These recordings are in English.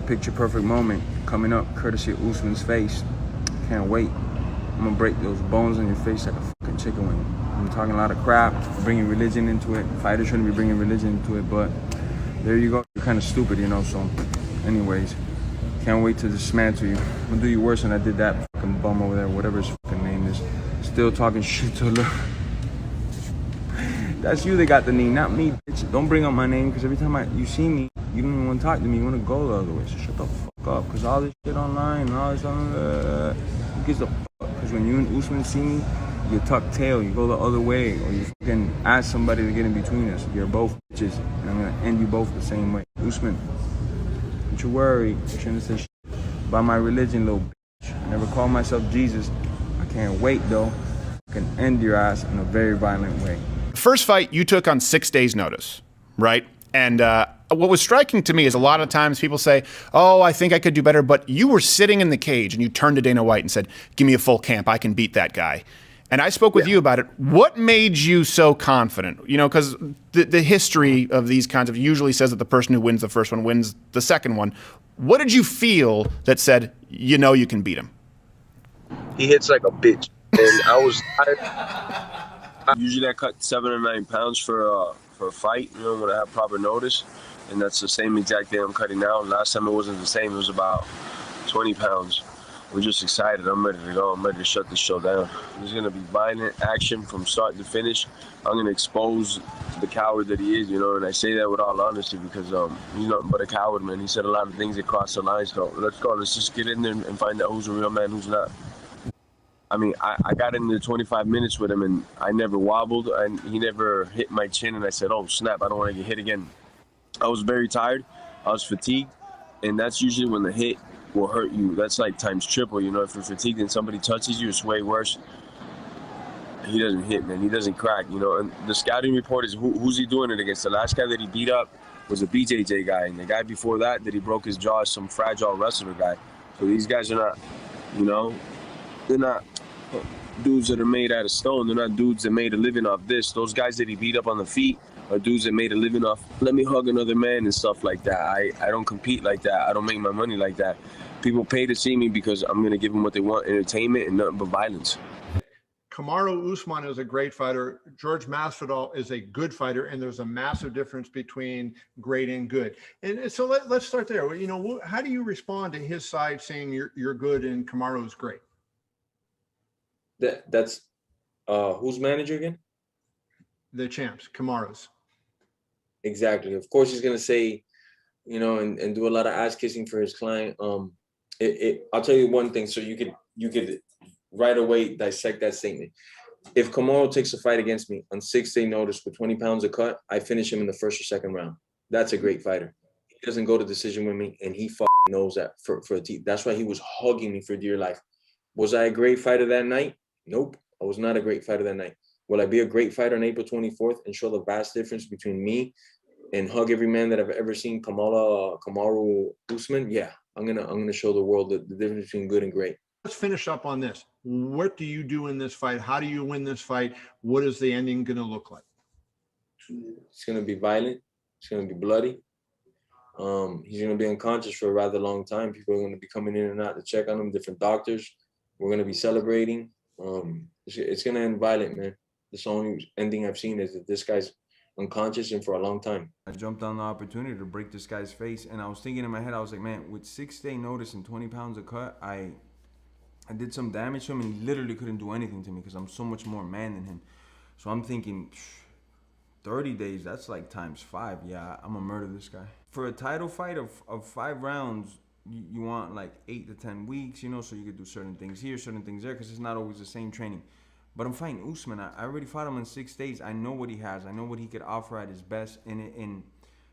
picture perfect moment coming up, courtesy of Usman's face. Can't wait. I'm gonna break those bones on your face like a fucking chicken wing. I'm talking a lot of crap, bringing religion into it. Fighters shouldn't be bringing religion into it, but there you go. You're kind of stupid, you know, so anyways, can't wait to dismantle you. I'm gonna do you worse than I did that fucking bum over there, whatever his fucking name is. Still talking shit to look. That's you that got the knee, not me, bitch. Don't bring up my name, because every time you see me, you don't even want to talk to me. You want to go the other way. So shut the fuck up, because all this shit online and all this who gives a fuck? Because when you and Usman see me, you tuck tail, you go the other way, or you fucking ask somebody to get in between us. You're both bitches, and I'm going to end you both the same way. Usman, don't you worry. You shouldn't say shit about my religion, little bitch. I never called myself Jesus. I can't wait, though. I can end your ass in a very violent way. First fight you took on 6 days' notice, right? And what was striking to me is a lot of times people say, oh, I think I could do better, but you were sitting in the cage and you turned to Dana White and said, give me a full camp, I can beat that guy. And I spoke with you about it. What made you so confident? You know, because the history of these kinds of usually says that the person who wins the first one wins the second one. What did you feel that said, you know you can beat him? He hits like a bitch. And I was tired. Usually I cut 7 or 9 pounds for a fight, you know, when I have proper notice. And that's the same exact thing I'm cutting now. Last time it wasn't the same. It was about 20 pounds. We're just excited. I'm ready to go. I'm ready to shut this show down. There's going to be violent action from start to finish. I'm going to expose the coward that he is, you know, and I say that with all honesty because he's nothing but a coward, man. He said a lot of things that crossed the lines. So let's go. Let's just get in there and find out who's a real man, who's not. I mean, I got into 25 minutes with him, and I never wobbled, and he never hit my chin, and I said, oh, snap, I don't want to get hit again. I was very tired. I was fatigued, and that's usually when the hit will hurt you. That's like times triple, you know. If you're fatigued and somebody touches you, it's way worse. He doesn't hit, man. He doesn't crack, you know. And the scouting report is who's he doing it against? The last guy that he beat up was a BJJ guy, and the guy before that he broke his jaw is some fragile wrestler guy. So these guys are not, you know, they're not dudes that are made out of stone. They're not dudes that made a living off this. Those guys that he beat up on the feet are dudes that made a living off, let me hug another man and stuff like that. I don't compete like that. I don't make my money like that. People pay to see me because I'm going to give them what they want, entertainment and nothing but violence. Kamaru Usman is a great fighter. Jorge Masvidal is a good fighter, and there's a massive difference between great and good. And so let's start there. You know, how do you respond to his side saying you're good and Kamaru's great? That's who's manager again? The champs, Kamaru's. Exactly. Of course, he's gonna say, you know, and do a lot of ass kissing for his client. I'll tell you one thing, so you could right away dissect that statement. If Kamaru takes a fight against me on 6-day notice with 20 pounds of cut, I finish him in the first or second round. That's a great fighter. He doesn't go to decision with me, and he knows that for a team. That's why he was hugging me for dear life. Was I a great fighter that night? Nope, I was not a great fighter that night. Will I be a great fighter on April 24th and show the vast difference between me and hug every man that I've ever seen, Kamaru Usman? Yeah, I'm gonna show the world the difference between good and great. Let's finish up on this. What do you do in this fight? How do you win this fight? What is the ending going to look like? It's going to be violent. It's going to be bloody. He's going to be unconscious for a rather long time. People are going to be coming in and out to check on him, different doctors. We're going to be celebrating. It's going to end violent, man. The only ending I've seen is that this guy's unconscious and for a long time. I jumped on the opportunity to break this guy's face, and I was thinking in my head, I was like, man, with 6-day notice and 20 pounds of cut, I did some damage to him, and he literally couldn't do anything to me because I'm so much more man than him. So I'm thinking, 30 days, that's like times 5. Yeah, I'm gonna murder this guy. For a title fight of 5 rounds, you want like 8 to 10 weeks, you know, so you could do certain things here, certain things there, because it's not always the same training. But I'm fighting Usman. I already fought him in 6 days. I know what he has. I know what he could offer at his best. And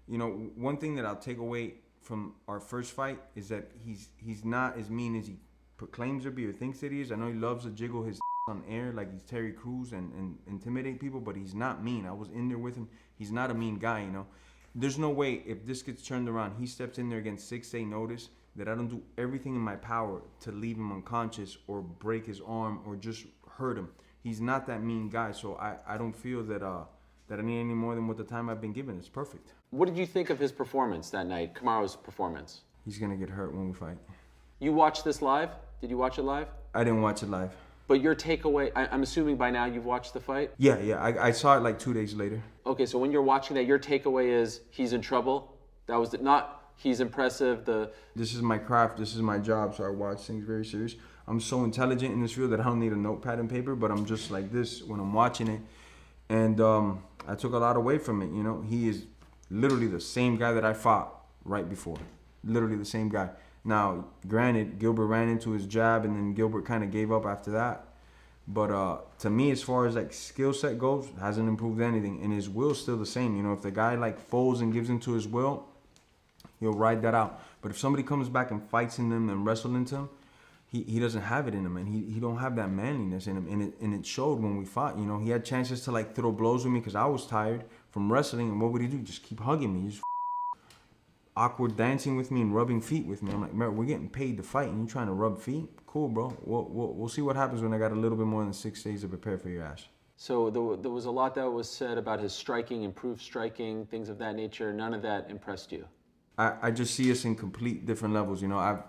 you know, one thing that I'll take away from our first fight is that he's not as mean as he proclaims to be or thinks that he is. I know he loves to jiggle his on air like he's Terry Crews and intimidate people, but he's not mean. I was in there with him. He's not a mean guy, you know. There's no way if this gets turned around, he steps in there against 6-day notice, that I don't do everything in my power to leave him unconscious or break his arm or just hurt him. He's not that mean guy, so I don't feel that I need any more than what the time I've been given. It's perfect. What did you think of his performance that night, Kamaru's performance? he's gonna get hurt when we fight. You watched this live? Did you watch it live? I didn't watch it live. But your takeaway, I'm assuming by now you've watched the fight? Yeah, I saw it like 2 days later. Okay, so when you're watching that, your takeaway is he's in trouble? That was not he's impressive, This is my craft, this is my job, so I watch things very serious. I'm so intelligent in this field that I don't need a notepad and paper, but I'm just like this when I'm watching it. And I took a lot away from it, you know. He is literally the same guy that I fought right before. Literally the same guy. Now, granted, Gilbert ran into his jab, and then Gilbert kind of gave up after that. But to me, as far as like skill set goes, hasn't improved anything, and his will's still the same. You know, if the guy like folds and gives into his will, he'll ride that out. But if somebody comes back and fights in him and wrestles into him, he doesn't have it in him, and he don't have that manliness in him, and it showed when we fought. You know, he had chances to like throw blows with me because I was tired from wrestling, and what would he do? Just keep hugging me, just awkward dancing with me and rubbing feet with me. I'm like, man, we're getting paid to fight, and you trying to rub feet? Cool, bro. We'll see what happens when I got a little bit more than 6 days to prepare for your ass. So there was a lot that was said about his striking, improved striking, things of that nature. None of that impressed you? I just see us in complete different levels. You know,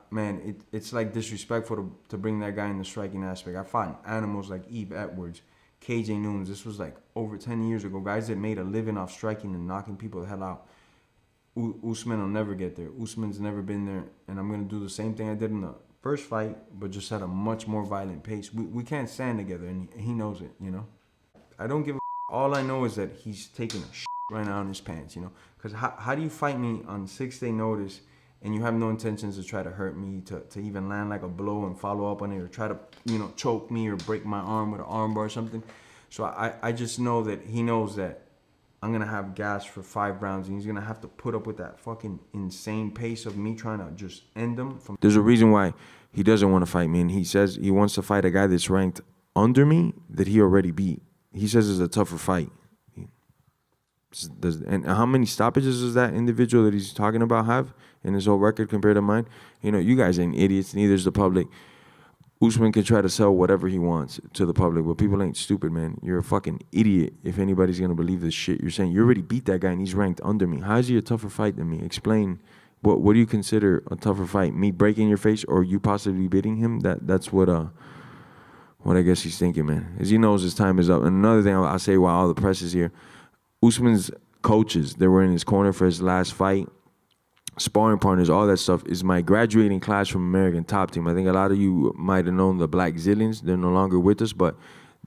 it's like disrespectful to bring that guy in the striking aspect. I fought animals like Eve Edwards, KJ Nunes. This was like over 10 years ago. Guys that made a living off striking and knocking people the hell out. Usman will never get there. Usman's never been there. And I'm going to do the same thing I did in the first fight, but just at a much more violent pace. We can't stand together, and he knows it, you know. I don't give a all I know is that he's taking a right now in his pants, you know. Because how do you fight me on 6 day notice and you have no intentions to try to hurt me, to even land like a blow and follow up on it, or try to, you know, choke me or break my arm with an arm bar or something? So I just know that he knows that I'm going to have gas for 5 rounds, and he's going to have to put up with that fucking insane pace of me trying to just end him. There's a reason why he doesn't want to fight me, and he says he wants to fight a guy that's ranked under me that he already beat. He says it's a tougher fight. And how many stoppages does that individual that he's talking about have in his whole record compared to mine? You know, you guys ain't idiots, neither is the public. Usman can try to sell whatever he wants to the public, but people ain't stupid, man. You're a fucking idiot if anybody's going to believe this shit you're saying. You already beat that guy, and he's ranked under me. How is he a tougher fight than me? Explain. What do you consider a tougher fight? Me breaking your face or you possibly beating him? That's what I guess he's thinking, man. As he knows his time is up. And another thing I'll say while all the press is here, Usman's coaches that were in his corner for his last fight, sparring partners, all that stuff, is my graduating class from American Top Team. I think a lot of you might have known the Black Zillions. They're no longer with us, but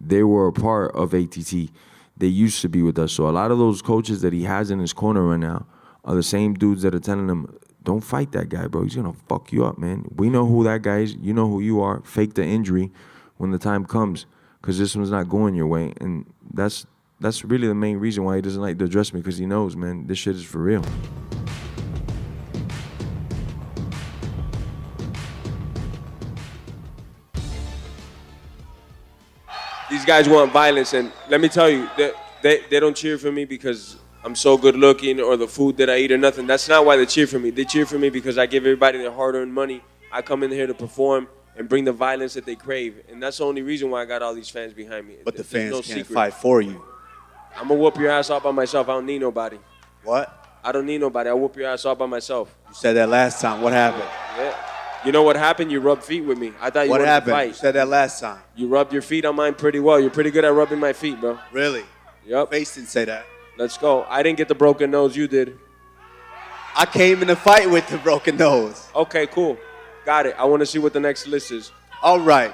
they were a part of ATT. They used to be with us. So a lot of those coaches that he has in his corner right now are the same dudes that are telling him, don't fight that guy, bro. He's going to fuck you up, man. We know who that guy is. You know who you are. Fake the injury when the time comes, because this one's not going your way. And that's really the main reason why he doesn't like to address me, because he knows, man, this shit is for real. These guys want violence, and let me tell you, they don't cheer for me because I'm so good looking or the food that I eat or nothing. That's not why they cheer for me. They cheer for me because I give everybody their hard-earned money. I come in here to perform and bring the violence that they crave, and that's the only reason why I got all these fans behind me. But the There's fans no can't secret. fight for you. I'm gonna whoop your ass off by myself. I don't need nobody. What? I don't need nobody. I whoop your ass off by myself. You said that last time. What happened? Yeah. You know what happened? You rubbed feet with me. I thought you What wanted happened? to fight. You said that last time. You rubbed your feet on mine pretty well. You're pretty good at rubbing my feet, bro. Really? Yep. Face didn't say that. Let's go. I didn't get the broken nose. You did. I came in the fight with the broken nose. Okay, cool. Got it. I want to see what the next list is. All right.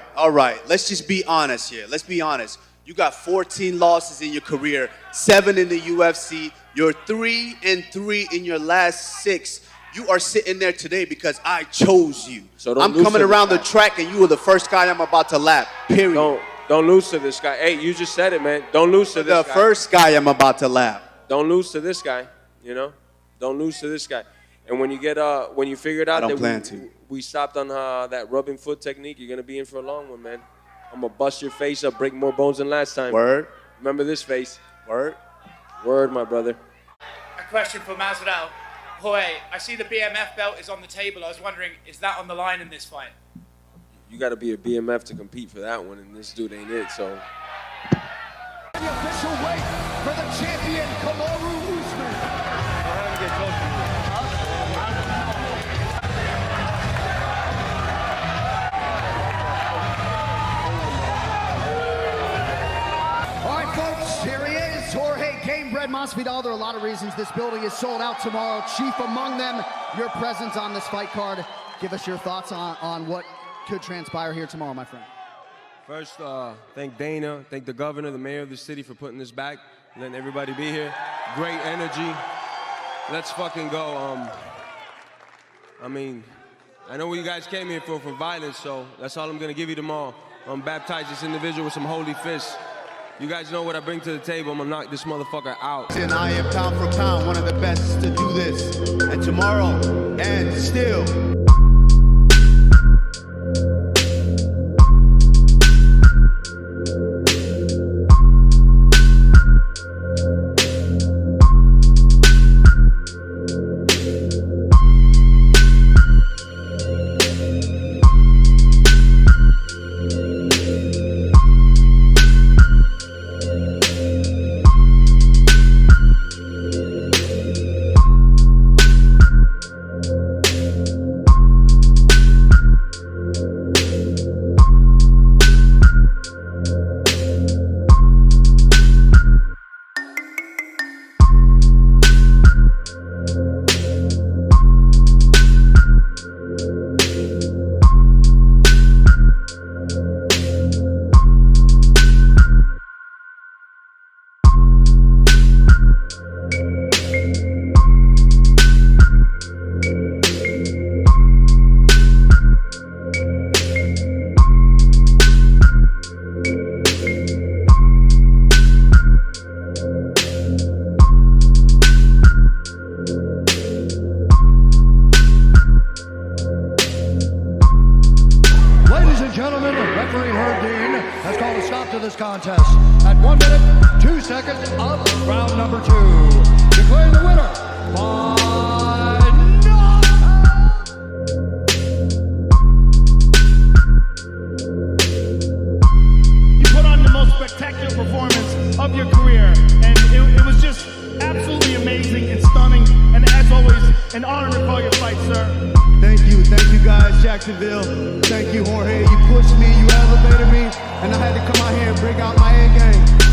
Let's just be honest here. Let's be honest. You got 14 losses in your career, 7 in the UFC. You're 3-3 in your last 6. You are sitting there today because I chose you. So don't I'm lose coming to this around the guy. track, and you were the first guy I'm about to lap. Period. Don't lose to this guy. Hey, you just said it, man. Don't lose to this The guy. first guy I'm about to lap. Don't lose to this guy. You know, don't lose to this guy. And when you get when you figure it out don't plan that to. we stopped on that rubbing foot technique, you're gonna be in for a long one, man. I'm gonna bust your face up, break more bones than last time. Word. Remember this face. Word. Word, my brother. A question for Masvidal. Jorge, I see the BMF belt is on the table. I was wondering, is that on the line in this fight? You got to be a BMF to compete for that one, and this dude ain't it. So. The official weight for the champion, Kamaru Usman. Jorge Masvidal, there are a lot of reasons this building is sold out tomorrow. Chief among them, your presence on this fight card. Give us your thoughts on what could transpire here tomorrow, my friend. First, thank Dana, thank the governor, the mayor of the city for putting this back, letting everybody be here. Great energy. Let's fucking go. I mean, I know what you guys came here for violence, so that's all I'm gonna give you tomorrow. Baptize this individual with some holy fists. You guys know what I bring to the table. I'm gonna knock this motherfucker out. And I am pound for pound one of the best to do this. And tomorrow, and still. This contest at 1 minute, 2 seconds of round number 2. Declaring the winner by knockout. You put on the most spectacular performance of your career, and it was just absolutely amazing and stunning, and as always, an honor to call your fight, sir. Thank you guys, Jacksonville. Thank you, Jorge. You pushed me, you elevated me, and I had to come out here and bring out my A game.